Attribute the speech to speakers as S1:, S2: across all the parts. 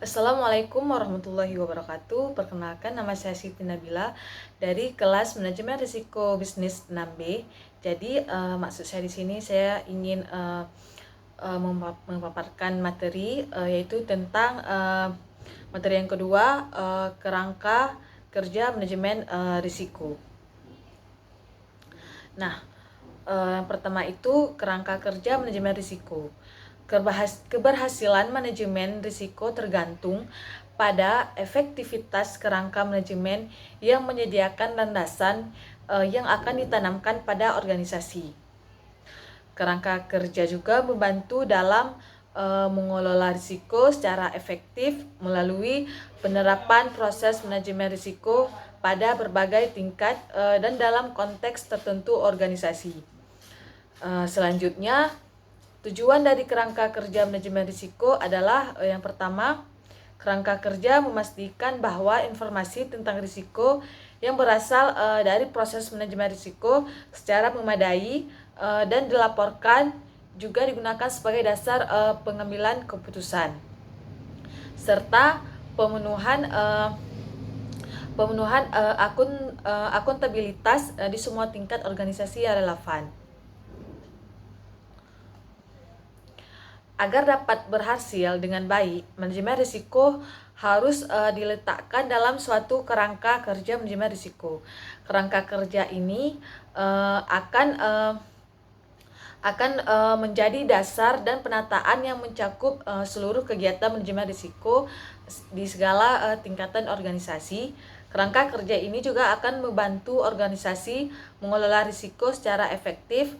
S1: Assalamualaikum warahmatullahi wabarakatuh. Perkenalkan, nama saya Siti Nabila dari kelas Manajemen Risiko Bisnis 6B. Jadi maksud saya di sini saya ingin memaparkan materi yaitu tentang materi yang kedua, kerangka kerja manajemen risiko. Nah, yang pertama itu kerangka kerja manajemen risiko. Keberhasilan manajemen risiko tergantung pada efektivitas kerangka manajemen yang menyediakan landasan yang akan ditanamkan pada organisasi. Kerangka kerja juga membantu dalam mengelola risiko secara efektif melalui penerapan proses manajemen risiko pada berbagai tingkat dan dalam konteks tertentu organisasi. Selanjutnya, tujuan dari kerangka kerja manajemen risiko adalah yang pertama, kerangka kerja memastikan bahwa informasi tentang risiko yang berasal dari proses manajemen risiko secara memadai dan dilaporkan juga digunakan sebagai dasar pengambilan keputusan, serta pemenuhan akuntabilitas di semua tingkat organisasi yang relevan. Agar dapat berhasil dengan baik, manajemen risiko harus diletakkan dalam suatu kerangka kerja manajemen risiko. Kerangka kerja ini akan menjadi dasar dan penataan yang mencakup seluruh kegiatan manajemen risiko di segala tingkatan organisasi. Kerangka kerja ini juga akan membantu organisasi mengelola risiko secara efektif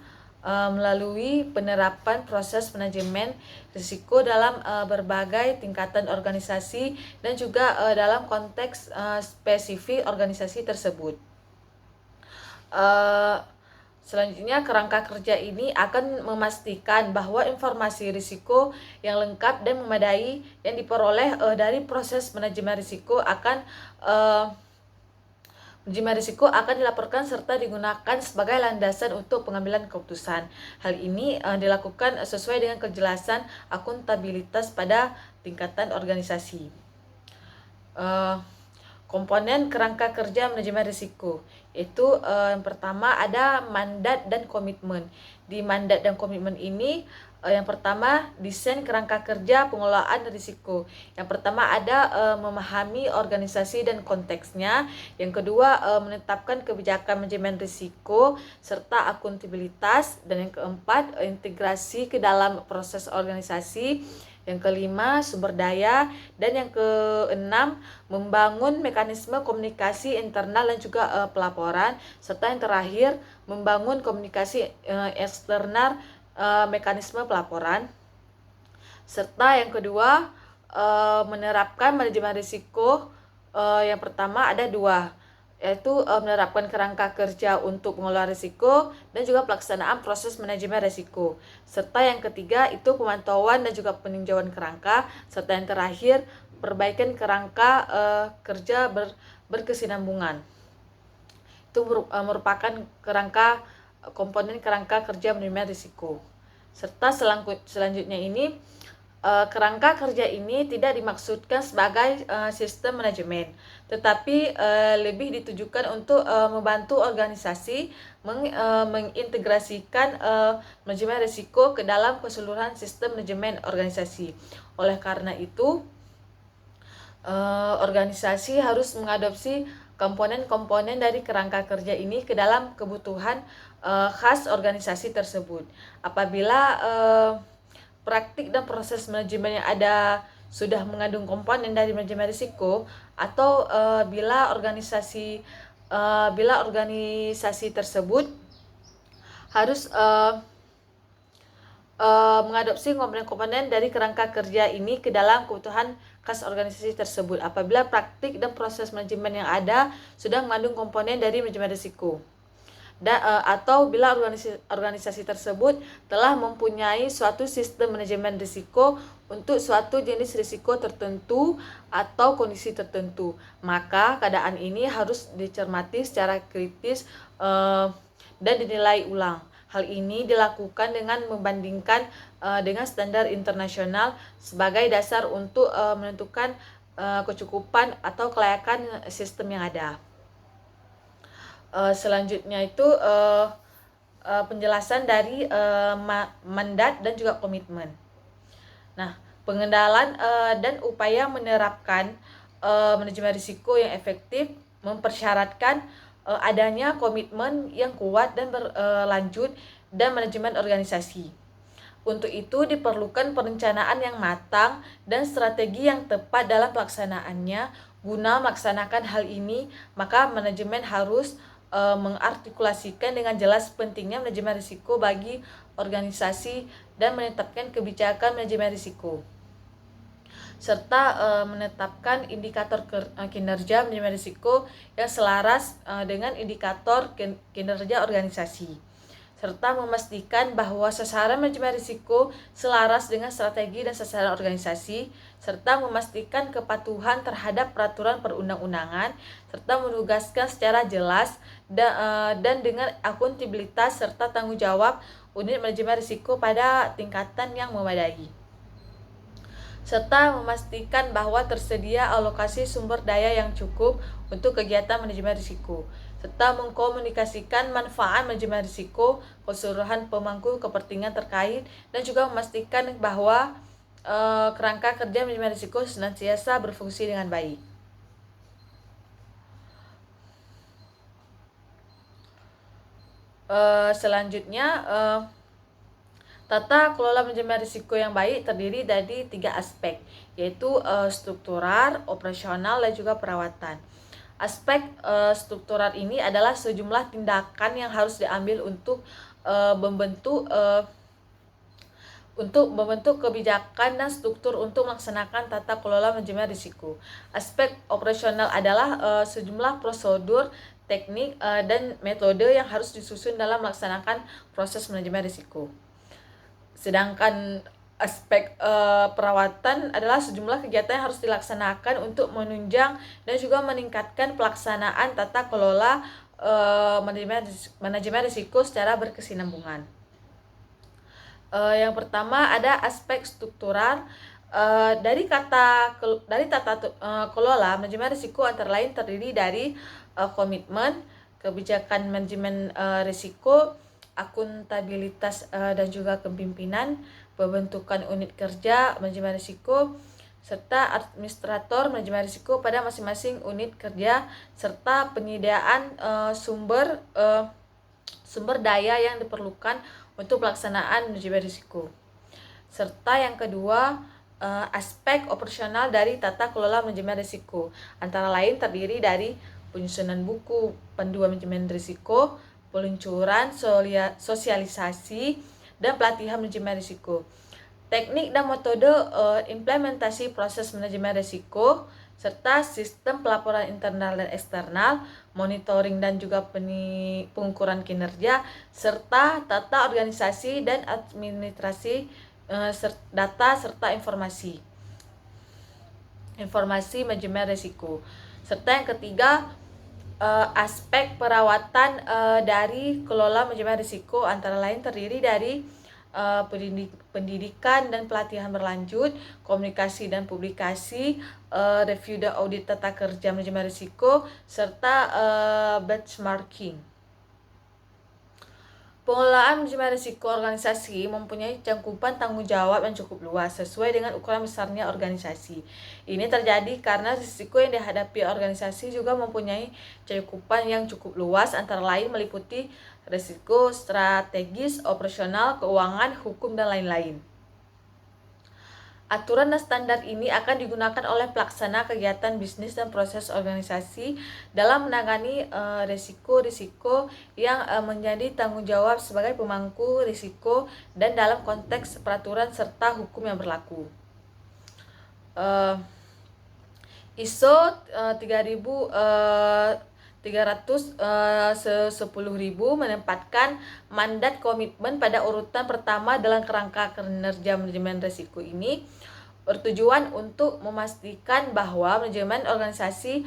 S1: melalui penerapan proses manajemen risiko dalam berbagai tingkatan organisasi dan juga dalam konteks spesifik organisasi tersebut. Selanjutnya, kerangka kerja ini akan memastikan bahwa informasi risiko yang lengkap dan memadai yang diperoleh dari proses manajemen risiko akan dilaporkan serta digunakan sebagai landasan untuk pengambilan keputusan. Hal ini dilakukan sesuai dengan kejelasan akuntabilitas pada tingkatan organisasi. Komponen kerangka kerja manajemen risiko, yaitu yang pertama ada mandat dan komitmen. Di mandat dan komitmen ini yang pertama, desain kerangka kerja pengelolaan risiko. Yang pertama ada memahami organisasi dan konteksnya. Yang kedua, menetapkan kebijakan manajemen risiko serta akuntabilitas. Dan yang keempat, integrasi ke dalam proses organisasi. Yang kelima, sumber daya. Dan yang keenam, membangun mekanisme komunikasi internal dan juga pelaporan. Serta yang terakhir, membangun komunikasi eksternal, mekanisme pelaporan. Serta yang kedua, menerapkan manajemen risiko. Yang pertama ada dua, yaitu menerapkan kerangka kerja untuk mengelola risiko dan juga pelaksanaan proses manajemen risiko. Serta yang ketiga itu pemantauan dan juga peninjauan kerangka. Serta yang terakhir, perbaikan kerangka kerja berkesinambungan. Itu merupakan komponen kerangka kerja manajemen risiko. Serta selanjutnya ini, kerangka kerja ini tidak dimaksudkan sebagai sistem manajemen, tetapi lebih ditujukan untuk membantu organisasi mengintegrasikan manajemen risiko ke dalam keseluruhan sistem manajemen organisasi. Oleh karena itu, organisasi harus mengadopsi komponen-komponen dari kerangka kerja ini ke dalam kebutuhan khas organisasi tersebut. Apabila praktik dan proses manajemen yang ada sudah mengandung komponen dari manajemen risiko, atau bila organisasi tersebut harus mengadopsi komponen-komponen dari kerangka kerja ini ke dalam kebutuhan khas organisasi tersebut. Apabila praktik dan proses manajemen yang ada sudah mengandung komponen dari manajemen risiko, atau bila organisasi tersebut telah mempunyai suatu sistem manajemen risiko untuk suatu jenis risiko tertentu atau kondisi tertentu, maka keadaan ini harus dicermati secara kritis dan dinilai ulang. Hal ini dilakukan dengan membandingkan dengan standar internasional sebagai dasar untuk menentukan kecukupan atau kelayakan sistem yang ada. Selanjutnya itu penjelasan dari mandat dan juga komitmen. Nah, pengendalian dan upaya menerapkan manajemen risiko yang efektif mempersyaratkan adanya komitmen yang kuat dan berlanjut dan manajemen organisasi. Untuk itu diperlukan perencanaan yang matang dan strategi yang tepat dalam pelaksanaannya. Guna melaksanakan hal ini, maka manajemen harus mengartikulasikan dengan jelas pentingnya manajemen risiko bagi organisasi dan menetapkan kebijakan manajemen risiko, serta menetapkan indikator kinerja manajemen risiko yang selaras dengan indikator kinerja organisasi, serta memastikan bahwa sasaran manajemen risiko selaras dengan strategi dan sasaran organisasi, serta memastikan kepatuhan terhadap peraturan perundang-undangan, serta menugaskan secara jelas dan dengan akuntabilitas serta tanggung jawab unit manajemen risiko pada tingkatan yang memadai, serta memastikan bahwa tersedia alokasi sumber daya yang cukup untuk kegiatan manajemen risiko, serta mengkomunikasikan manfaat manajemen risiko keseluruhan pemangku kepentingan terkait, dan juga memastikan bahwa kerangka kerja manajemen risiko senantiasa berfungsi dengan baik. Selanjutnya, tata kelola manajemen risiko yang baik terdiri dari 3 aspek, yaitu struktural, operasional, dan juga perawatan. Aspek struktural ini adalah sejumlah tindakan yang harus diambil untuk membentuk kebijakan dan struktur untuk melaksanakan tata kelola manajemen risiko. Aspek operasional adalah sejumlah prosedur, teknik, dan metode yang harus disusun dalam melaksanakan proses manajemen risiko. Sedangkan aspek perawatan adalah sejumlah kegiatan yang harus dilaksanakan untuk menunjang dan juga meningkatkan pelaksanaan tata kelola manajemen risiko secara berkesinambungan. Yang pertama ada aspek struktural. Dari tata kelola manajemen risiko antara lain terdiri dari komitmen, kebijakan manajemen risiko, akuntabilitas dan juga kepemimpinan, pembentukan unit kerja manajemen risiko, serta administrator manajemen risiko pada masing-masing unit kerja, serta penyediaan sumber daya yang diperlukan untuk pelaksanaan manajemen risiko. Serta yang kedua, aspek operasional dari tata kelola manajemen risiko antara lain terdiri dari penyusunan buku panduan manajemen risiko, peluncuran sosialisasi, dan pelatihan manajemen risiko, teknik dan metode implementasi proses manajemen risiko, serta sistem pelaporan internal dan eksternal, monitoring dan juga pengukuran kinerja, serta tata organisasi dan administrasi data serta informasi manajemen risiko. Serta yang ketiga, aspek perawatan dari kelola manajemen risiko antara lain terdiri dari pendidikan dan pelatihan berlanjut, komunikasi dan publikasi, review dan audit tata kerja manajemen risiko, serta benchmarking. Pengelolaan manajemen risiko organisasi mempunyai cakupan tanggung jawab yang cukup luas sesuai dengan ukuran besarnya organisasi. Ini terjadi karena risiko yang dihadapi organisasi juga mempunyai cakupan yang cukup luas, antara lain meliputi risiko strategis, operasional, keuangan, hukum, dan lain-lain. Aturan dan standar ini akan digunakan oleh pelaksana kegiatan bisnis dan proses organisasi dalam menangani risiko-risiko yang menjadi tanggung jawab sebagai pemangku risiko dan dalam konteks peraturan serta hukum yang berlaku. ISO 300 menempatkan mandat komitmen pada urutan pertama dalam kerangka kinerja manajemen risiko ini bertujuan untuk memastikan bahwa manajemen organisasi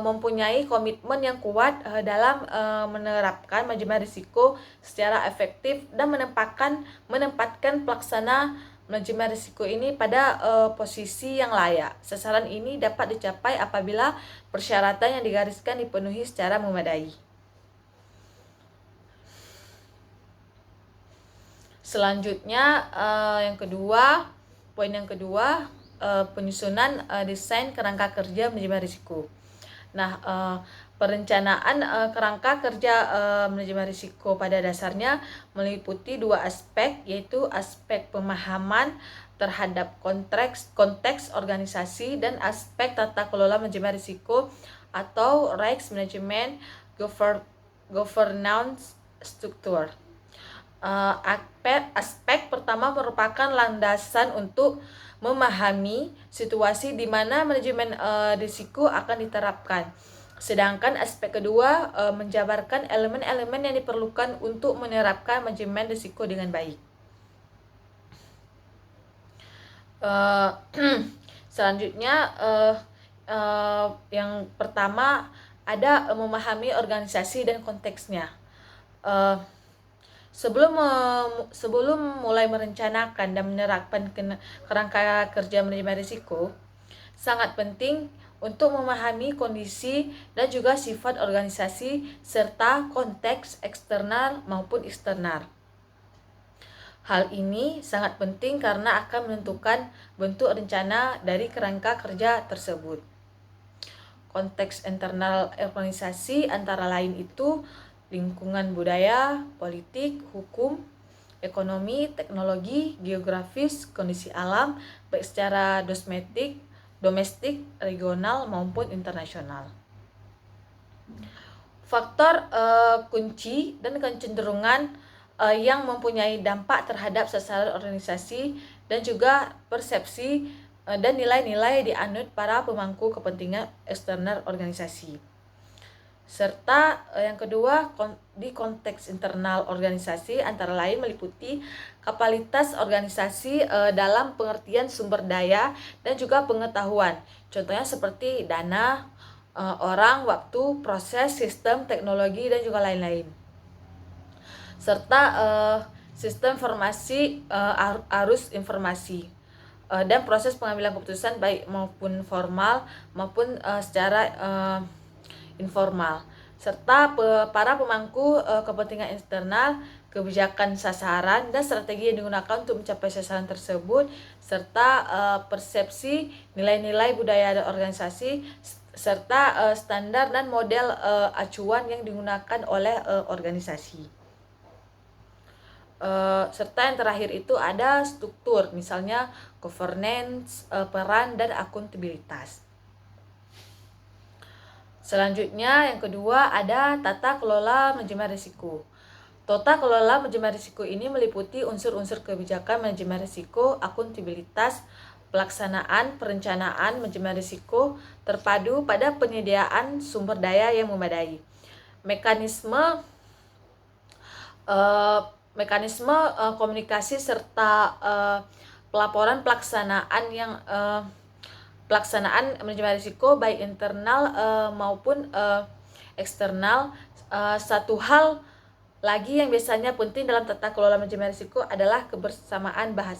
S1: mempunyai komitmen yang kuat dalam menerapkan manajemen risiko secara efektif dan menempatkan pelaksana manajemen risiko ini pada posisi yang layak. Sasaran ini dapat dicapai apabila persyaratan yang digariskan dipenuhi secara memadai. Selanjutnya poin yang kedua, penyusunan desain kerangka kerja manajemen risiko. Nah, perencanaan kerangka kerja manajemen risiko pada dasarnya meliputi dua aspek, yaitu aspek pemahaman terhadap konteks organisasi dan aspek tata kelola manajemen risiko atau risk management governance struktur. Aspek pertama merupakan landasan untuk memahami situasi di mana manajemen risiko akan diterapkan. Sedangkan aspek kedua menjabarkan elemen-elemen yang diperlukan untuk menerapkan manajemen risiko dengan baik. Selanjutnya yang pertama ada memahami organisasi dan konteksnya. Sebelum mulai merencanakan dan menerapkan kerangka kerja manajemen risiko, sangat penting untuk memahami kondisi dan juga sifat organisasi serta konteks eksternal maupun eksternal. Hal ini sangat penting karena akan menentukan bentuk rencana dari kerangka kerja tersebut. Konteks internal organisasi antara lain itu lingkungan budaya, politik, hukum, ekonomi, teknologi, geografis, kondisi alam, baik secara domestik, regional maupun internasional. Faktor kunci dan kecenderungan yang mempunyai dampak terhadap sasaran organisasi dan juga persepsi dan nilai-nilai dianut para pemangku kepentingan eksternal organisasi. Serta yang kedua, di konteks internal organisasi antara lain meliputi kapasitas organisasi dalam pengertian sumber daya dan juga pengetahuan. Contohnya seperti dana, orang, waktu, proses, sistem, teknologi, dan juga lain-lain. Serta sistem informasi, arus informasi, dan proses pengambilan keputusan baik maupun formal maupun secara informal, serta para pemangku kepentingan eksternal, kebijakan sasaran dan strategi yang digunakan untuk mencapai sasaran tersebut, serta persepsi, nilai-nilai budaya dan organisasi, serta standar dan model acuan yang digunakan oleh organisasi. Serta yang terakhir itu ada struktur, misalnya governance, peran, dan akuntabilitas. Selanjutnya yang kedua ada tata kelola manajemen risiko. Tata kelola manajemen risiko ini meliputi unsur-unsur kebijakan manajemen risiko, akuntabilitas, pelaksanaan, perencanaan manajemen risiko terpadu pada penyediaan sumber daya yang memadai. Mekanisme komunikasi serta pelaporan pelaksanaan manajemen risiko baik internal maupun eksternal. Satu hal lagi yang biasanya penting dalam tata kelola manajemen risiko adalah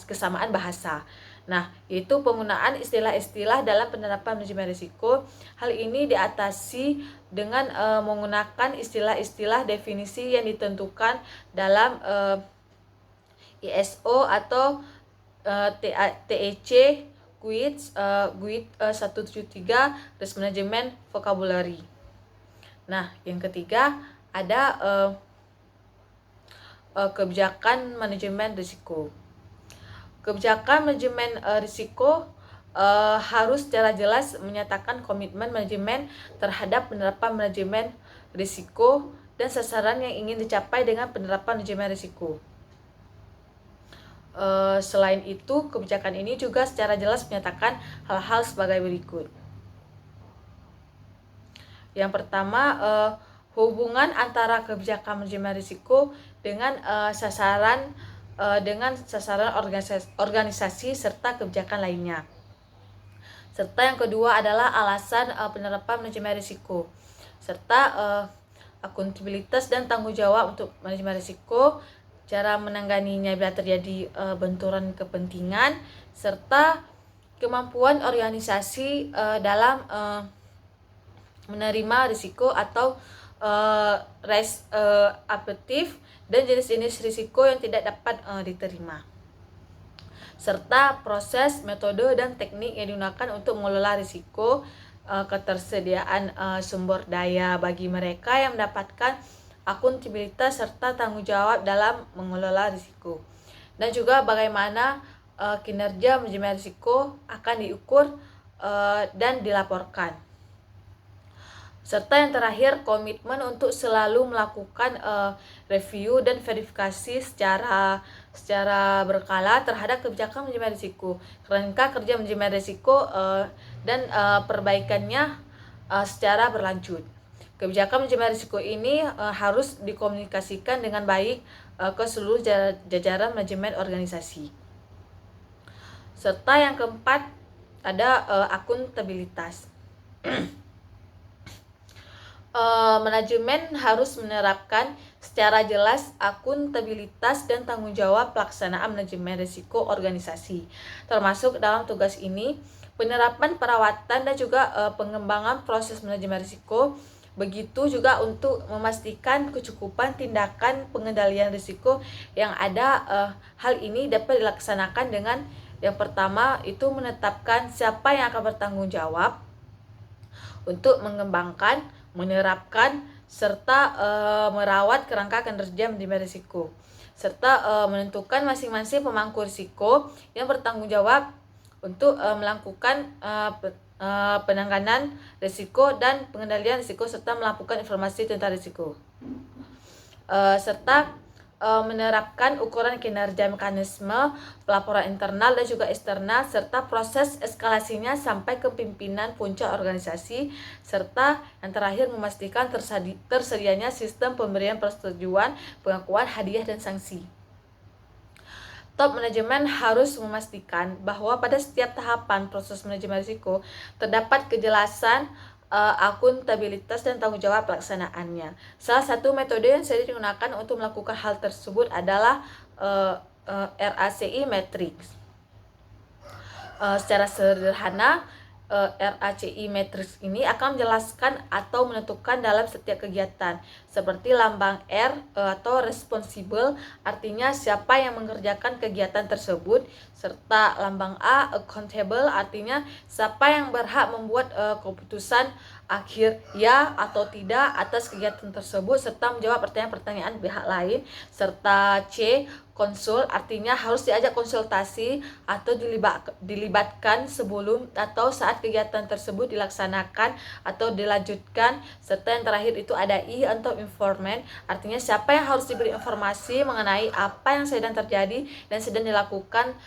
S1: kesamaan bahasa. Nah, yaitu penggunaan istilah-istilah dalam penerapan manajemen risiko. Hal ini diatasi dengan menggunakan istilah-istilah definisi yang ditentukan dalam ISO atau TEC GUID 173 Risk Management Vocabulary. Nah, yang ketiga ada kebijakan manajemen risiko. Kebijakan manajemen risiko harus secara jelas menyatakan komitmen manajemen terhadap penerapan manajemen risiko dan sasaran yang ingin dicapai dengan penerapan manajemen risiko. Selain itu, kebijakan ini juga secara jelas menyatakan hal-hal sebagai berikut. Yang pertama, hubungan antara kebijakan manajemen risiko dengan sasaran dengan sasaran organisasi serta kebijakan lainnya. Serta yang kedua adalah alasan penerapan manajemen risiko, serta akuntabilitas dan tanggung jawab untuk manajemen risiko, cara menanganinya bila terjadi benturan kepentingan, serta kemampuan organisasi dalam menerima risiko atau risk appetif dan jenis-jenis risiko yang tidak dapat diterima, serta proses, metode, dan teknik yang digunakan untuk mengelola risiko, ketersediaan sumber daya bagi mereka yang mendapatkan akuntabilitas serta tanggung jawab dalam mengelola risiko, dan juga bagaimana kinerja manajemen risiko akan diukur dan dilaporkan. Serta yang terakhir, komitmen untuk selalu melakukan review dan verifikasi secara berkala terhadap kebijakan manajemen risiko, kerangka kerja manajemen risiko dan perbaikannya secara berlanjut. Kebijakan manajemen risiko ini harus dikomunikasikan dengan baik ke seluruh jajaran manajemen organisasi. Serta yang keempat ada akuntabilitas. Manajemen harus menerapkan secara jelas akuntabilitas dan tanggung jawab pelaksanaan manajemen risiko organisasi. Termasuk dalam tugas ini, penerapan perawatan dan juga pengembangan proses manajemen risiko. Begitu juga untuk memastikan kecukupan tindakan pengendalian risiko yang ada. Hal ini dapat dilaksanakan dengan yang pertama itu menetapkan siapa yang akan bertanggung jawab untuk mengembangkan, menerapkan, serta merawat kerangka kinerja manajemen risiko, serta menentukan masing-masing pemangku risiko yang bertanggung jawab untuk melakukan penanganan risiko dan pengendalian risiko, serta melakukan informasi tentang risiko, serta menerapkan ukuran kinerja, mekanisme pelaporan internal dan juga eksternal, serta proses eskalasinya sampai ke pimpinan puncak organisasi, serta yang terakhir memastikan tersedianya sistem pemberian persetujuan, pengakuan, hadiah, dan sanksi. Top manajemen harus memastikan bahwa pada setiap tahapan proses manajemen risiko terdapat kejelasan akuntabilitas dan tanggung jawab pelaksanaannya. Salah satu metode yang sering digunakan untuk melakukan hal tersebut adalah RACI Matrix. Secara sederhana, RACI Matrix ini akan menjelaskan atau menentukan dalam setiap kegiatan, seperti lambang R atau responsible, artinya siapa yang mengerjakan kegiatan tersebut, serta lambang A, accountable, artinya siapa yang berhak membuat keputusan akhir ya atau tidak atas kegiatan tersebut, serta menjawab pertanyaan-pertanyaan pihak lain, serta C, konsul, artinya harus diajak konsultasi atau dilibatkan sebelum atau saat kegiatan tersebut dilaksanakan atau dilanjutkan, serta yang terakhir itu ada I atau informant, artinya siapa yang harus diberi informasi mengenai apa yang sedang terjadi dan sedang dilakukan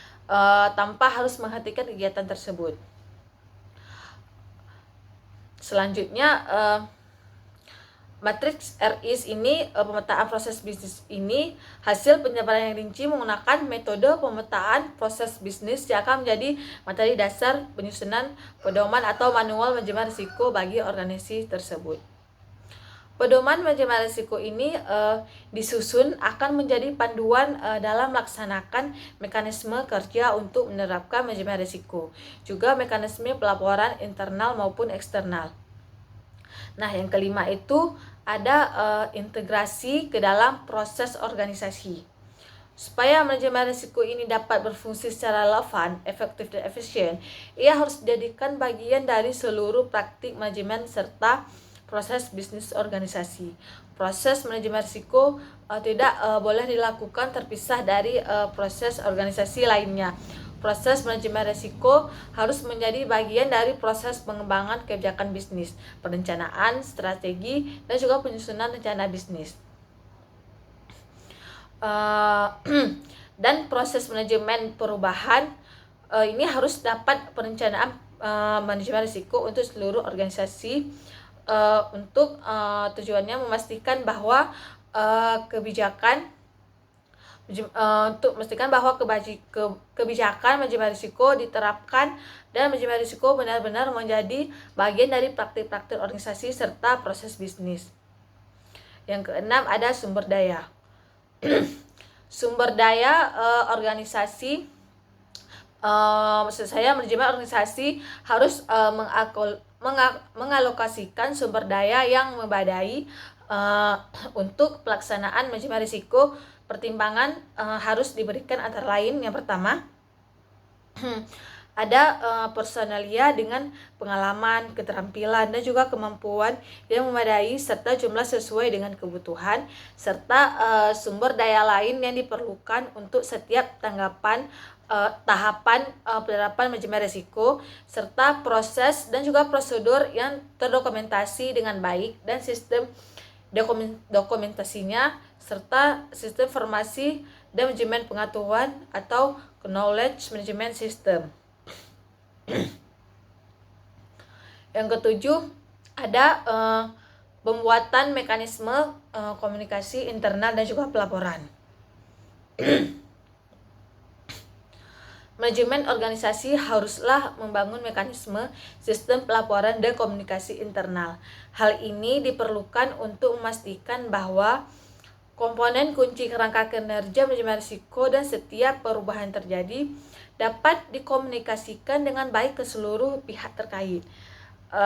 S1: tanpa harus menghentikan kegiatan tersebut. Selanjutnya, matriks RIS ini, pemetaan proses bisnis ini hasil penyebaran yang rinci menggunakan metode pemetaan proses bisnis yang akan menjadi materi dasar penyusunan pedoman atau manual manajemen risiko bagi organisasi tersebut. Pedoman manajemen risiko ini disusun akan menjadi panduan dalam melaksanakan mekanisme kerja untuk menerapkan manajemen risiko, juga mekanisme pelaporan internal maupun eksternal. Nah, yang kelima itu ada integrasi ke dalam proses organisasi. Supaya manajemen risiko ini dapat berfungsi secara relevan, efektif, dan efisien, ia harus dijadikan bagian dari seluruh praktik manajemen serta proses bisnis organisasi. Proses manajemen risiko tidak boleh dilakukan terpisah dari proses organisasi lainnya. Proses manajemen risiko harus menjadi bagian dari proses pengembangan kebijakan bisnis, perencanaan, strategi, dan juga penyusunan rencana bisnis. Dan proses manajemen perubahan ini harus dapat perencanaan manajemen risiko untuk seluruh organisasi, untuk tujuannya memastikan bahwa kebijakan untuk memastikan bahwa kebijakan manajemen risiko diterapkan dan manajemen risiko benar-benar menjadi bagian dari praktik-praktik organisasi serta proses bisnis. Yang keenam ada sumber daya. Sumber daya organisasi, maksud saya manajemen organisasi harus mengalokasikan sumber daya yang memadai untuk pelaksanaan manajemen risiko. Pertimbangan harus diberikan antara lain, yang pertama ada personalia dengan pengalaman, keterampilan, dan juga kemampuan yang memadai serta jumlah sesuai dengan kebutuhan, serta sumber daya lain yang diperlukan untuk setiap tahapan penerapan manajemen risiko, serta proses dan juga prosedur yang terdokumentasi dengan baik dan sistem dokumentasinya, serta sistem informasi dan manajemen pengetahuan atau knowledge management system. Yang ketujuh ada pembuatan mekanisme komunikasi internal dan juga pelaporan. Manajemen organisasi haruslah membangun mekanisme sistem pelaporan dan komunikasi internal. Hal ini diperlukan untuk memastikan bahwa komponen kunci kerangka kinerja manajemen risiko dan setiap perubahan terjadi dapat dikomunikasikan dengan baik ke seluruh pihak terkait,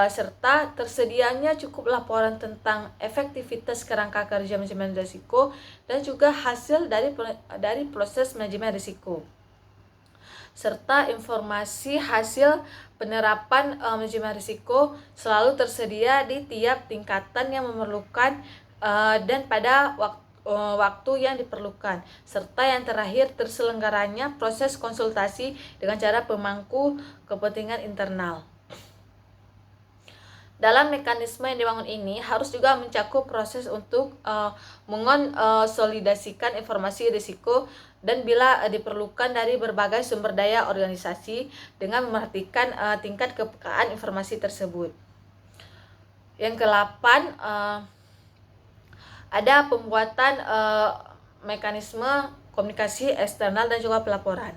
S1: serta tersedianya cukup laporan tentang efektivitas kerangka kerja manajemen risiko dan juga hasil dari proses manajemen risiko, serta informasi hasil penerapan manajemen risiko selalu tersedia di tiap tingkatan yang memerlukan dan pada waktu yang diperlukan, serta yang terakhir terselenggaranya proses konsultasi dengan cara pemangku kepentingan internal. Dalam mekanisme yang dibangun ini harus juga mencakup proses untuk mengonsolidasikan informasi risiko dan bila diperlukan dari berbagai sumber daya organisasi dengan memperhatikan tingkat kepekaan informasi tersebut. Yang ke-8 ada pembuatan mekanisme komunikasi eksternal dan juga pelaporan.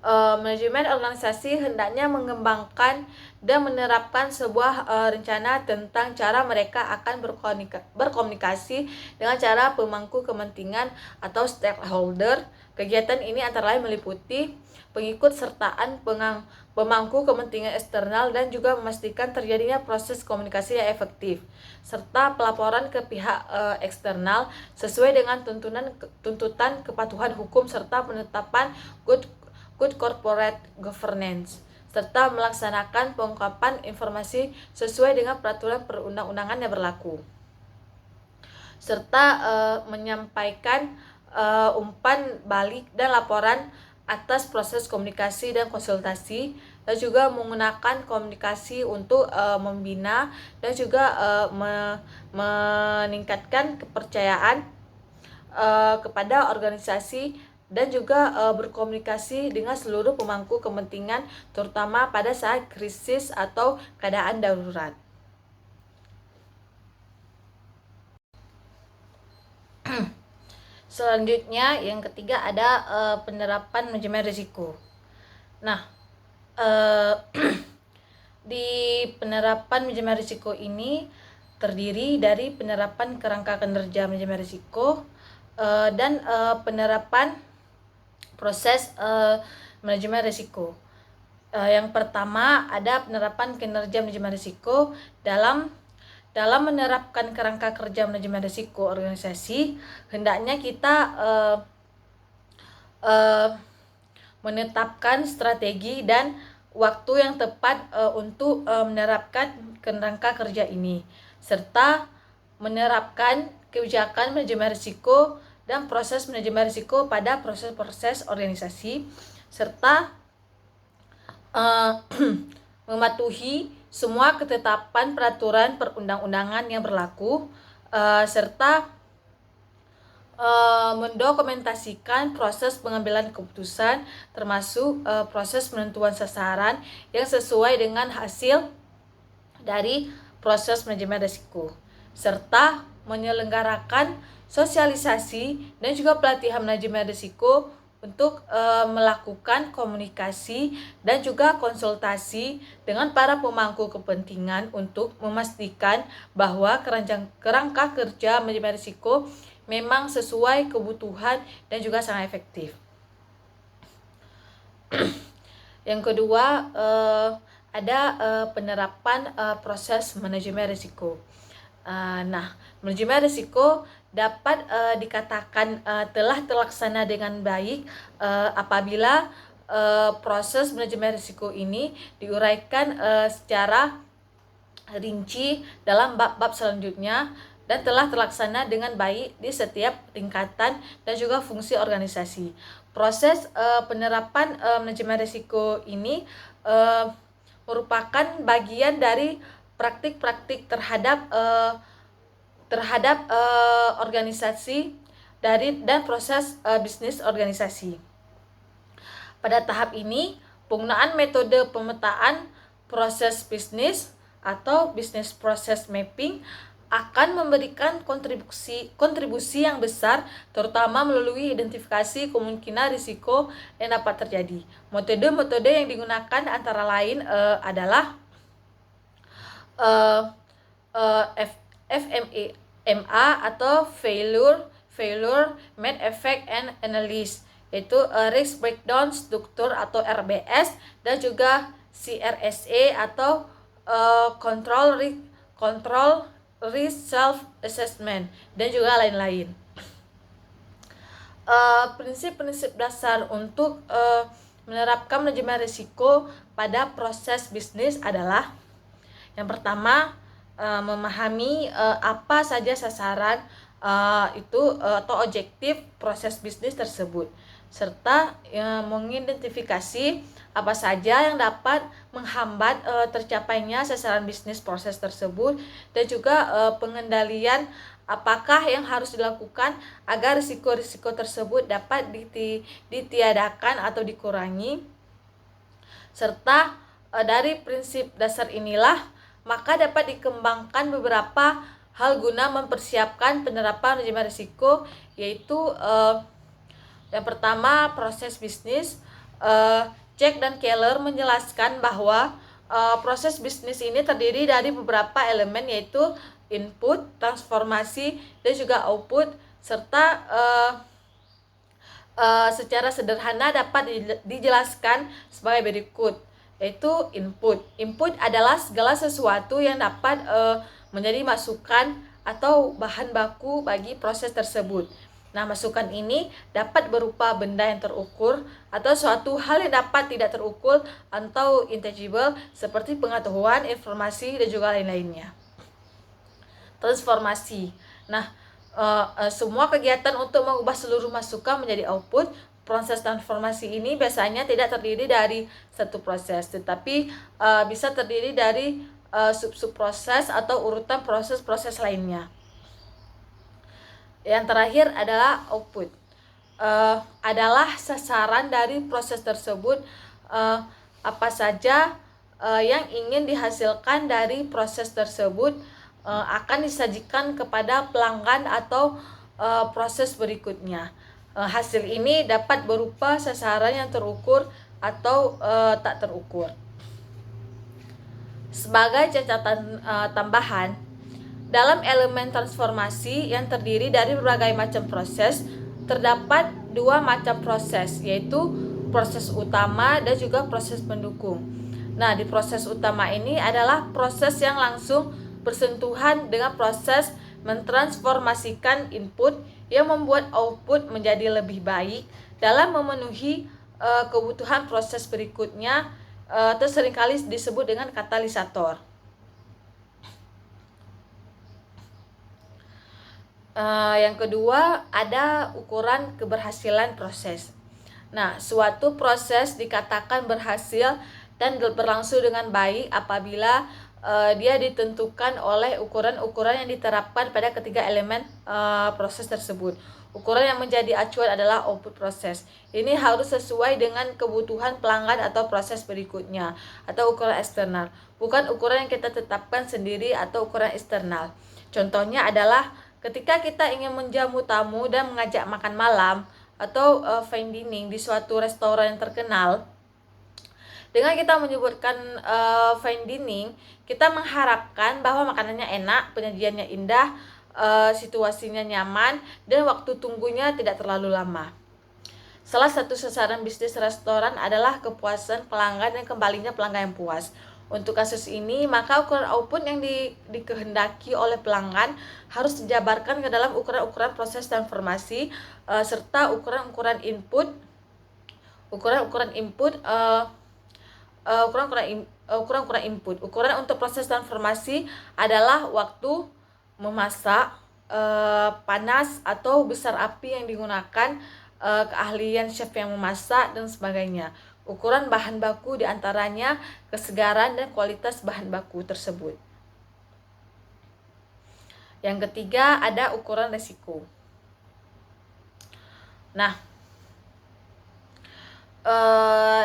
S1: Manajemen organisasi hendaknya mengembangkan dan menerapkan sebuah rencana tentang cara mereka akan berkomunikasi dengan cara pemangku kepentingan atau stakeholder. Kegiatan ini antara lain meliputi pengikut sertaan pemangku kepentingan eksternal dan juga memastikan terjadinya proses komunikasi yang efektif, serta pelaporan ke pihak eksternal sesuai dengan tuntutan kepatuhan hukum serta penetapan good corporate governance, serta melaksanakan pengungkapan informasi sesuai dengan peraturan perundang-undangan yang berlaku, serta menyampaikan umpan balik dan laporan atas proses komunikasi dan konsultasi, dan juga menggunakan komunikasi untuk membina dan juga meningkatkan kepercayaan kepada organisasi dan juga berkomunikasi dengan seluruh pemangku kepentingan terutama pada saat krisis atau keadaan darurat. Selanjutnya yang ketiga ada penerapan manajemen risiko. Nah, di penerapan manajemen risiko ini terdiri dari penerapan kerangka kinerja manajemen risiko dan penerapan proses manajemen risiko. Yang pertama ada penerapan kinerja manajemen risiko. Dalam menerapkan kerangka kerja manajemen risiko organisasi, hendaknya kita menetapkan strategi dan waktu yang tepat untuk menerapkan kerangka kerja ini, serta menerapkan kebijakan manajemen risiko dan proses manajemen risiko pada proses-proses organisasi, serta mematuhi semua ketetapan peraturan perundang-undangan yang berlaku, serta mendokumentasikan proses pengambilan keputusan termasuk proses penentuan sasaran yang sesuai dengan hasil dari proses manajemen risiko, serta menyelenggarakan sosialisasi, dan juga pelatihan manajemen risiko untuk melakukan komunikasi dan juga konsultasi dengan para pemangku kepentingan untuk memastikan bahwa kerangka kerja manajemen risiko memang sesuai kebutuhan dan juga sangat efektif. Yang kedua, ada penerapan proses manajemen risiko. Nah, manajemen risiko dapat dikatakan telah terlaksana dengan baik apabila proses manajemen risiko ini diuraikan secara rinci dalam bab-bab selanjutnya dan telah terlaksana dengan baik di setiap tingkatan dan juga fungsi organisasi. Proses penerapan manajemen risiko ini merupakan bagian dari praktik-praktik terhadap organisasi dan proses bisnis organisasi. Pada tahap ini, penggunaan metode pemetaan proses bisnis atau business process mapping akan memberikan kontribusi yang besar, terutama melalui identifikasi kemungkinan risiko yang dapat terjadi. Metode-metode yang digunakan antara lain adalah FMA atau Failure Method Effect and Analysis, yaitu Risk Breakdown Structure atau RBS, dan juga CRSA atau Control Risk Self Assessment, dan juga lain-lain. Prinsip-prinsip dasar untuk menerapkan manajemen risiko pada proses bisnis adalah: yang pertama, memahami apa saja sasaran atau objektif proses bisnis tersebut, serta mengidentifikasi apa saja yang dapat menghambat tercapainya sasaran bisnis proses tersebut, dan juga pengendalian apakah yang harus dilakukan agar risiko-risiko tersebut dapat ditiadakan atau dikurangi. Serta dari prinsip dasar inilah maka dapat dikembangkan beberapa hal guna mempersiapkan penerapan manajemen risiko, yaitu yang pertama, proses bisnis. Jack dan Keller menjelaskan bahwa proses bisnis ini terdiri dari beberapa elemen, yaitu input, transformasi, dan juga output, serta secara sederhana dapat dijelaskan sebagai berikut, yaitu input. Input adalah segala sesuatu yang dapat menjadi masukan atau bahan baku bagi proses tersebut. Nah, masukan ini dapat berupa benda yang terukur atau suatu hal yang dapat tidak terukur atau intangible seperti pengetahuan, informasi, dan juga lain-lainnya. Transformasi. Nah, semua kegiatan untuk mengubah seluruh masukan menjadi output. Proses transformasi ini biasanya tidak terdiri dari satu proses, tetapi bisa terdiri dari sub-sub proses atau urutan proses-proses lainnya. Yang terakhir adalah output. Adalah sasaran dari proses tersebut, apa saja yang ingin dihasilkan dari proses tersebut akan disajikan kepada pelanggan atau proses berikutnya. Hasil ini dapat berupa sasaran yang terukur atau tak terukur. Sebagai catatan tambahan, dalam elemen transformasi yang terdiri dari berbagai macam proses, terdapat dua macam proses, yaitu proses utama dan juga proses pendukung. Nah, di proses utama ini adalah proses yang langsung bersentuhan dengan proses mentransformasikan input yang membuat output menjadi lebih baik dalam memenuhi kebutuhan proses berikutnya, atau seringkali disebut dengan katalisator. Yang kedua, ada ukuran keberhasilan proses. Nah, suatu proses dikatakan berhasil dan berlangsung dengan baik apabila dia ditentukan oleh ukuran-ukuran yang diterapkan pada ketiga elemen proses tersebut. Ukuran yang menjadi acuan adalah output proses. Ini harus sesuai dengan kebutuhan pelanggan atau proses berikutnya, atau ukuran eksternal, bukan ukuran yang kita tetapkan sendiri atau ukuran eksternal. Contohnya adalah ketika kita ingin menjamu tamu dan mengajak makan malam atau fine dining di suatu restoran yang terkenal, dengan kita menyebutkan fine dining, kita mengharapkan bahwa makanannya enak, penyajiannya indah, situasinya nyaman, dan waktu tunggunya tidak terlalu lama. Salah satu sasaran bisnis restoran adalah kepuasan pelanggan dan kembalinya pelanggan yang puas. Untuk kasus ini, maka ukuran output yang dikehendaki oleh pelanggan harus dijabarkan ke dalam ukuran-ukuran proses transformasi serta ukuran-ukuran input, ukuran-ukuran input, ukuran-ukuran input. Ukuran untuk proses transformasi adalah waktu memasak, panas atau besar api yang digunakan, keahlian chef yang memasak, dan sebagainya. Ukuran bahan baku diantaranya kesegaran dan kualitas bahan baku tersebut. Yang ketiga ada ukuran resiko. Nah,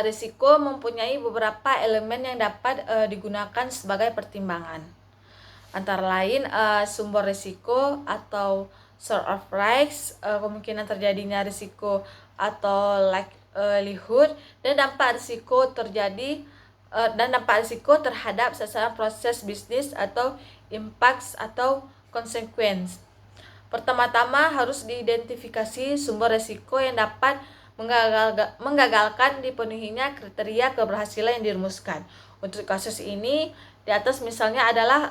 S1: risiko mempunyai beberapa elemen yang dapat digunakan sebagai pertimbangan. Antara lain sumber risiko atau source of risk, kemungkinan terjadinya risiko atau likelihood, dan dampak risiko terjadi dan dampak risiko terhadap sasaran proses bisnis atau impacts atau consequence. Pertama-tama harus diidentifikasi sumber risiko yang dapat menggagalkan dipenuhinya kriteria keberhasilan yang dirumuskan. Untuk kasus ini, di atas misalnya adalah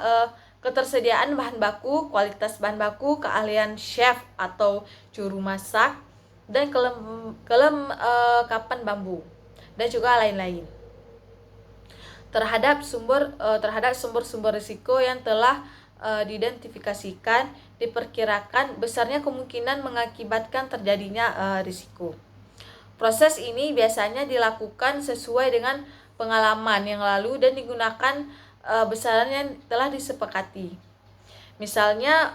S1: ketersediaan bahan baku, kualitas bahan baku, keahlian chef atau juru masak, dan kelengkapan bambu, dan juga lain-lain. Terhadap sumber-sumber risiko yang telah diidentifikasikan, diperkirakan besarnya kemungkinan mengakibatkan terjadinya risiko. Proses ini biasanya dilakukan sesuai dengan pengalaman yang lalu dan digunakan besaran yang telah disepakati. Misalnya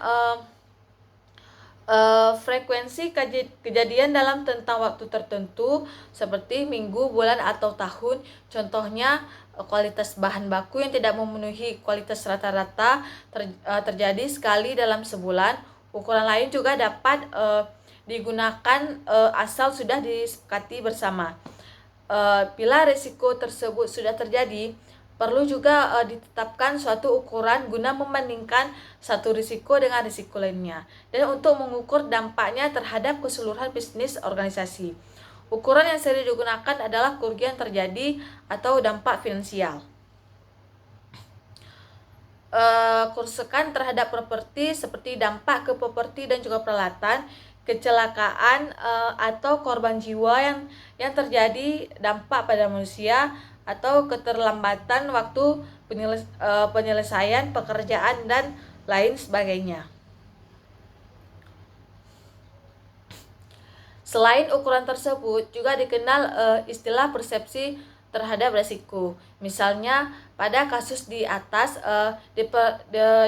S1: frekuensi kejadian dalam tentang waktu tertentu seperti minggu, bulan, atau tahun. Contohnya kualitas bahan baku yang tidak memenuhi kualitas rata-rata terjadi sekali dalam sebulan. Ukuran lain juga dapat digunakan asal sudah disepakati bersama. Bila risiko tersebut sudah terjadi, perlu juga ditetapkan suatu ukuran guna membandingkan satu risiko dengan risiko lainnya dan untuk mengukur dampaknya terhadap keseluruhan bisnis organisasi. Ukuran yang sering digunakan adalah kerugian terjadi atau dampak finansial. Kerusakan terhadap properti seperti dampak ke properti dan juga peralatan, kecelakaan atau korban jiwa yang terjadi dampak pada manusia, atau keterlambatan waktu penyelesaian pekerjaan dan lain sebagainya. Selain ukuran tersebut juga dikenal istilah persepsi terhadap resiko. Misalnya pada kasus di atas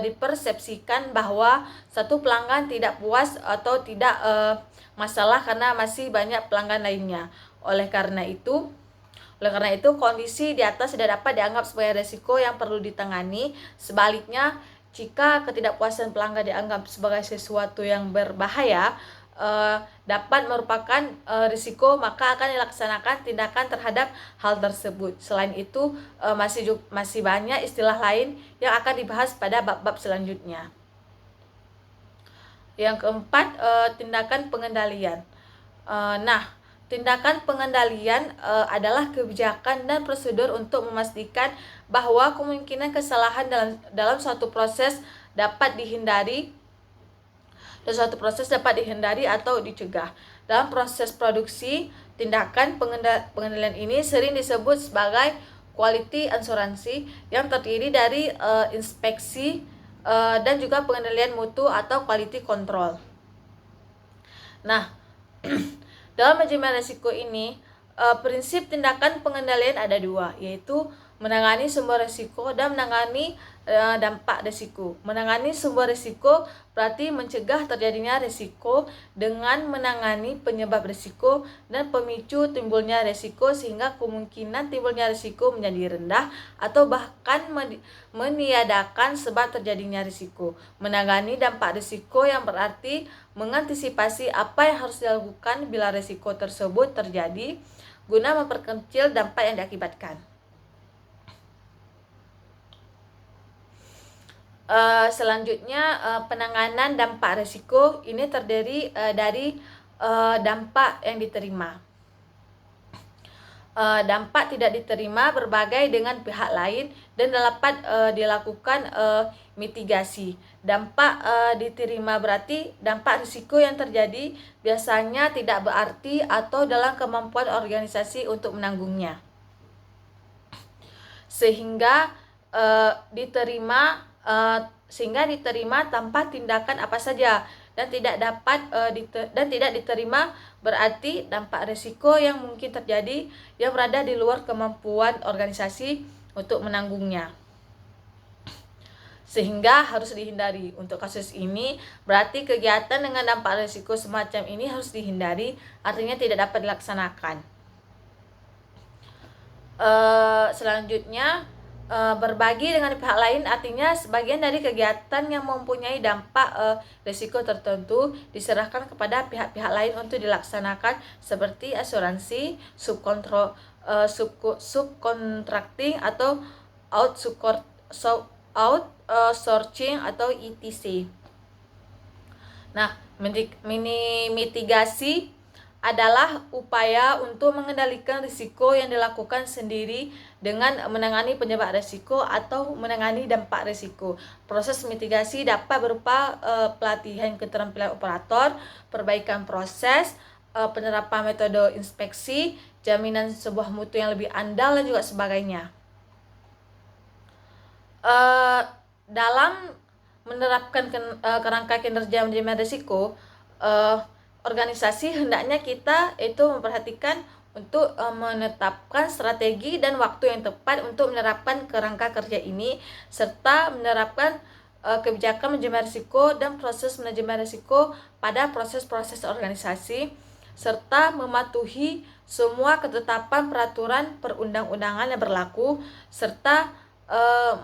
S1: dipersepsikan bahwa satu pelanggan tidak puas atau tidak masalah karena masih banyak pelanggan lainnya. Oleh karena itu kondisi di atas tidak dapat dianggap sebagai resiko yang perlu ditangani. Sebaliknya, jika ketidakpuasan pelanggan dianggap sebagai sesuatu yang berbahaya, dapat merupakan risiko, maka akan dilaksanakan tindakan terhadap hal tersebut. Selain itu, masih banyak istilah lain yang akan dibahas pada bab-bab selanjutnya. Yang keempat, tindakan pengendalian. Tindakan pengendalian adalah kebijakan dan prosedur untuk memastikan bahwa kemungkinan kesalahan dalam suatu proses dapat dihindari atau dicegah. Dalam proses produksi, tindakan pengendalian ini sering disebut sebagai quality assurance yang terdiri dari inspeksi dan juga pengendalian mutu atau quality control. Nah, dalam manajemen risiko ini, prinsip tindakan pengendalian ada dua, yaitu menangani sumber risiko dan menangani dampak risiko. Menangani sumber risiko berarti mencegah terjadinya risiko dengan menangani penyebab risiko dan pemicu timbulnya risiko sehingga kemungkinan timbulnya risiko menjadi rendah atau bahkan meniadakan sebab terjadinya risiko. Menangani dampak risiko yang berarti mengantisipasi apa yang harus dilakukan bila risiko tersebut terjadi guna memperkecil dampak yang diakibatkan. Selanjutnya penanganan dampak risiko ini terdiri dari dampak yang diterima. Dampak tidak diterima berbagai dengan pihak lain dan dapat dilakukan mitigasi. Dampak diterima berarti dampak risiko yang terjadi biasanya tidak berarti atau dalam kemampuan organisasi untuk menanggungnya, sehingga diterima tanpa tindakan apa saja, dan tidak diterima berarti dampak risiko yang mungkin terjadi yang berada di luar kemampuan organisasi untuk menanggungnya, sehingga harus dihindari. Untuk kasus ini berarti kegiatan dengan dampak risiko semacam ini harus dihindari, artinya tidak dapat dilaksanakan. Selanjutnya berbagi dengan pihak lain artinya sebagian dari kegiatan yang mempunyai dampak risiko tertentu diserahkan kepada pihak-pihak lain untuk dilaksanakan, seperti asuransi, subkontrakting atau outsourcing atau etc. Nah, mitigasi adalah upaya untuk mengendalikan risiko yang dilakukan sendiri dengan menangani penyebab risiko atau menangani dampak risiko. Proses mitigasi dapat berupa pelatihan keterampilan operator, perbaikan proses, penerapan metode inspeksi, jaminan sebuah mutu yang lebih andal, dan juga sebagainya. Dalam menerapkan kerangka kinerja manajemen risiko, organisasi hendaknya kita itu memperhatikan untuk menetapkan strategi dan waktu yang tepat untuk menerapkan kerangka kerja ini, serta menerapkan kebijakan manajemen risiko dan proses manajemen risiko pada proses-proses organisasi, serta mematuhi semua ketetapan peraturan perundang-undangan yang berlaku, serta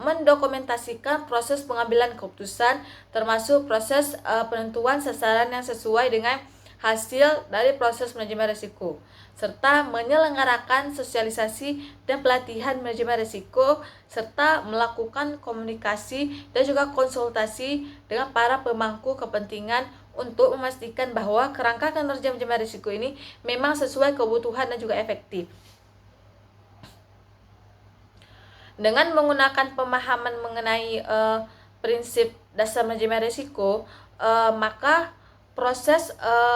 S1: mendokumentasikan proses pengambilan keputusan, termasuk proses penentuan sasaran yang sesuai dengan hasil dari proses manajemen risiko, serta menyelenggarakan sosialisasi dan pelatihan manajemen risiko, serta melakukan komunikasi dan juga konsultasi dengan para pemangku kepentingan untuk memastikan bahwa kerangka kinerja manajemen risiko ini memang sesuai kebutuhan dan juga efektif. Dengan menggunakan pemahaman mengenai prinsip dasar manajemen risiko, maka proses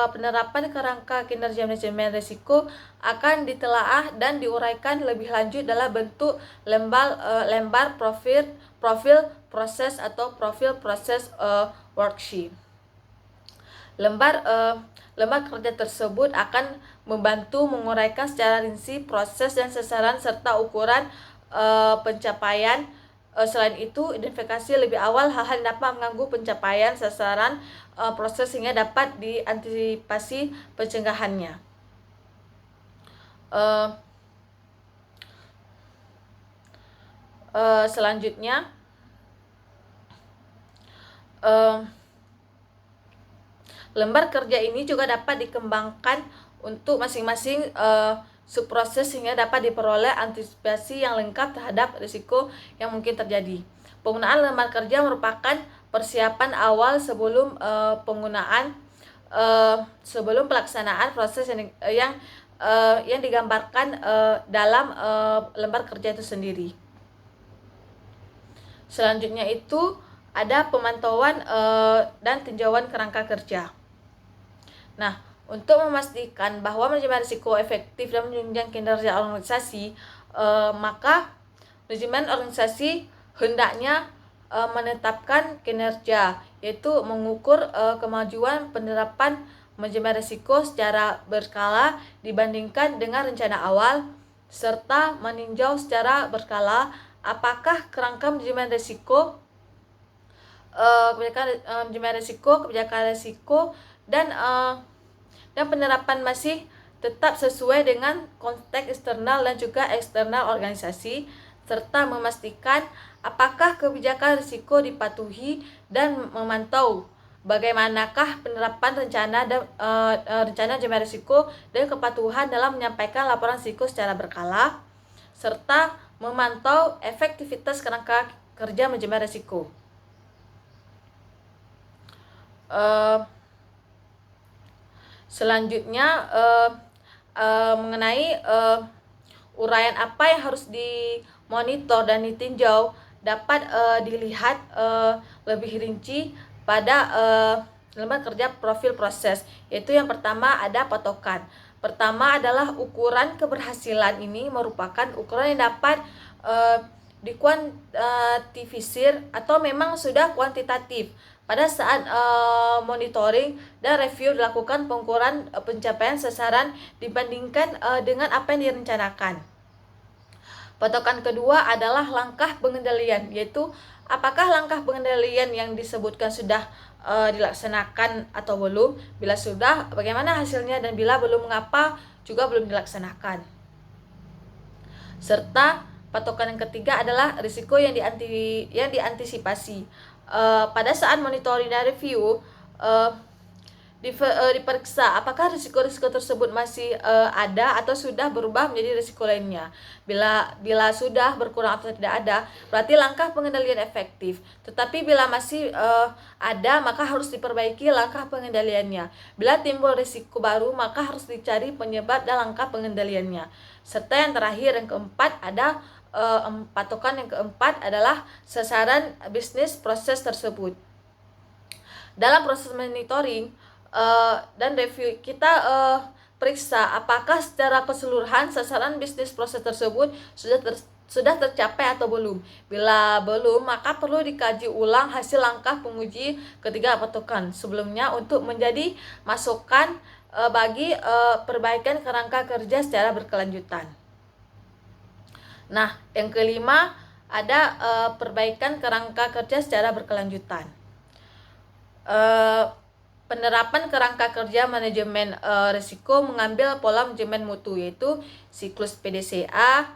S1: penerapan kerangka kinerja manajemen risiko akan ditelaah dan diuraikan lebih lanjut dalam bentuk lembar profil proses atau profil proses worksheet. Lembar kerja tersebut akan membantu menguraikan secara rinci proses dan sasaran serta ukuran pencapaian. Selain itu, identifikasi lebih awal hal-hal yang dapat mengganggu pencapaian sasaran proses sehingga dapat diantisipasi pencegahannya. Selanjutnya, lembar kerja ini juga dapat dikembangkan untuk masing-masing subproses sehingga dapat diperoleh antisipasi yang lengkap terhadap risiko yang mungkin terjadi. Penggunaan lembar kerja merupakan persiapan awal sebelum sebelum pelaksanaan proses yang digambarkan dalam lembar kerja itu sendiri. Selanjutnya itu ada pemantauan dan tinjauan kerangka kerja. Nah, untuk memastikan bahwa manajemen risiko efektif dan menunjang kinerja organisasi, maka manajemen organisasi hendaknya menetapkan kinerja, yaitu mengukur kemajuan penerapan manajemen risiko secara berkala dibandingkan dengan rencana awal, serta meninjau secara berkala apakah kerangka manajemen risiko, kebijakan risiko dan penerapan masih tetap sesuai dengan konteks eksternal dan juga eksternal organisasi, serta memastikan apakah kebijakan risiko dipatuhi dan memantau bagaimanakah penerapan rencana manajemen risiko dan kepatuhan dalam menyampaikan laporan risiko secara berkala, serta memantau efektivitas kerangka kerja manajemen risiko. Selanjutnya mengenai uraian apa yang harus dimonitor dan ditinjau dapat dilihat lebih rinci pada lembar kerja profil proses, yaitu yang pertama ada patokan. Pertama adalah ukuran keberhasilan. Ini merupakan ukuran yang dapat dikuantifikasir atau memang sudah kuantitatif. Pada saat monitoring dan review dilakukan pengukuran pencapaian sasaran dibandingkan dengan apa yang direncanakan. Patokan kedua adalah langkah pengendalian, yaitu apakah langkah pengendalian yang disebutkan sudah dilaksanakan atau belum. Bila sudah, bagaimana hasilnya, dan bila belum, mengapa juga belum dilaksanakan. Serta patokan yang ketiga adalah risiko yang diantisipasi. Pada saat monitoring dan review diperiksa apakah risiko-risiko tersebut masih ada atau sudah berubah menjadi risiko lainnya. Bila sudah berkurang atau tidak ada, berarti langkah pengendalian efektif. Tetapi bila masih ada, maka harus diperbaiki langkah pengendaliannya. Bila timbul risiko baru, maka harus dicari penyebab dan langkah pengendaliannya. Serta yang terakhir, yang keempat, ada patokan yang keempat adalah sasaran bisnis proses tersebut. Dalam proses monitoring dan review, kita periksa apakah secara keseluruhan sasaran bisnis proses tersebut sudah tercapai atau belum. Bila belum, maka perlu dikaji ulang hasil langkah penguji ketiga patokan sebelumnya untuk menjadi masukan bagi perbaikan kerangka kerja secara berkelanjutan. Nah, yang kelima ada perbaikan kerangka kerja secara berkelanjutan. Penerapan kerangka kerja manajemen risiko mengambil pola manajemen mutu, yaitu siklus PDCA,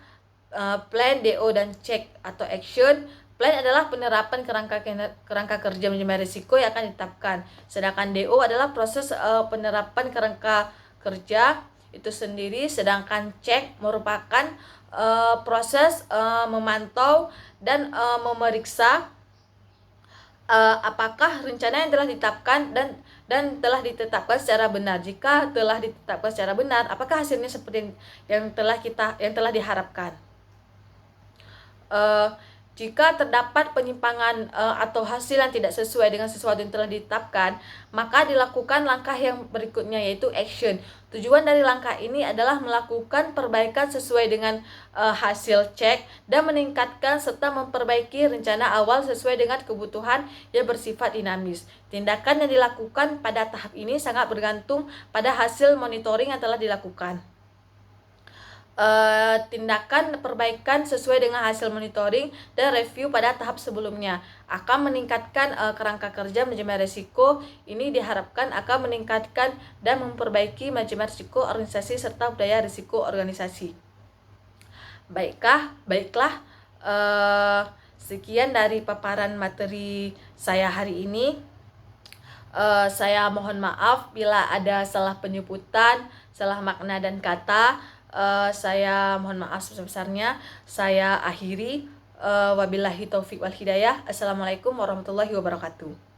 S1: plan, DO, dan check atau action. Plan adalah penerapan kerangka kerja manajemen risiko yang akan ditetapkan. Sedangkan DO adalah proses penerapan kerangka kerja itu sendiri. Sedangkan check merupakan proses memantau dan memeriksa apakah rencana yang telah ditetapkan dan telah ditetapkan secara benar. Jika telah ditetapkan secara benar, apakah hasilnya seperti yang telah diharapkan. Jika terdapat penyimpangan atau hasil yang tidak sesuai dengan sesuatu yang telah ditetapkan, maka dilakukan langkah yang berikutnya, yaitu action. Tujuan dari langkah ini adalah melakukan perbaikan sesuai dengan hasil cek dan meningkatkan serta memperbaiki rencana awal sesuai dengan kebutuhan yang bersifat dinamis. Tindakan yang dilakukan pada tahap ini sangat bergantung pada hasil monitoring yang telah dilakukan. Tindakan perbaikan sesuai dengan hasil monitoring dan review pada tahap sebelumnya akan meningkatkan kerangka kerja manajemen risiko. Ini diharapkan akan meningkatkan dan memperbaiki manajemen risiko organisasi serta budaya risiko organisasi. Baiklah, sekian dari paparan materi saya hari ini. Saya mohon maaf bila ada salah penyebutan, salah makna dan kata. Saya mohon maaf sebesar-besarnya. Saya akhiri. Wabillahi taufik wal hidayah. Assalamualaikum warahmatullahi wabarakatuh.